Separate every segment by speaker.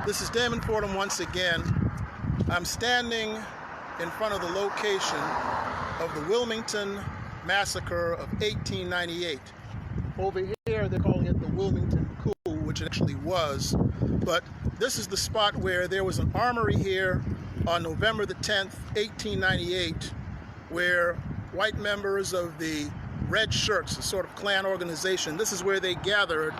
Speaker 1: This is Damon Fordham once again. I'm standing in front of the location of the Wilmington Massacre of 1898. Over here they're calling it the Wilmington Coup, which it actually was. But this is the spot where there was an armory here on November the 10th, 1898, where white members of the Red Shirts, a sort of Klan organization, this is where they gathered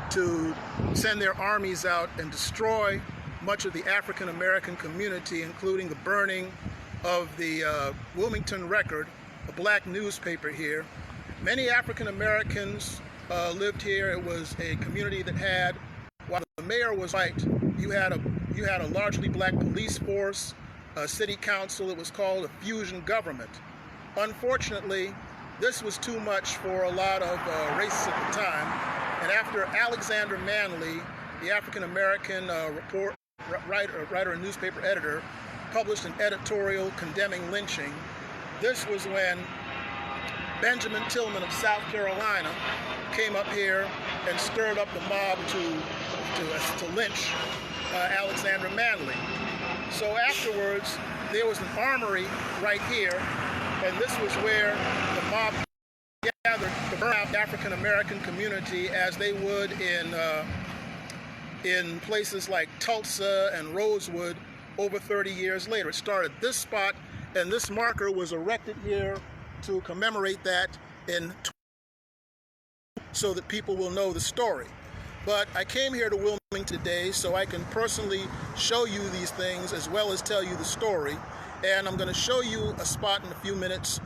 Speaker 1: to send their armies out and destroy much of the African American community, including the burning of the Wilmington Record, a black newspaper here. Many African Americans lived here. It was a community that had, while the mayor was white, you had a largely black police force, a city council. It was called a fusion government. Unfortunately, this was too much for a lot of racists at the time. And after Alexander Manley, the African-American writer and newspaper editor, published an editorial condemning lynching, this was when Benjamin Tillman of South Carolina came up here and stirred up the mob to lynch Alexander Manley. So afterwards, there was an armory right here, and this was where the mob gathered to burn out the African American community as they would in places like Tulsa and Rosewood over 30 years later. It started at this spot, and this marker was erected here to commemorate that so that people will know the story. But I came here to Wilmington today so I can personally show you these things as well as tell you the story. And I'm going to show you a spot in a few minutes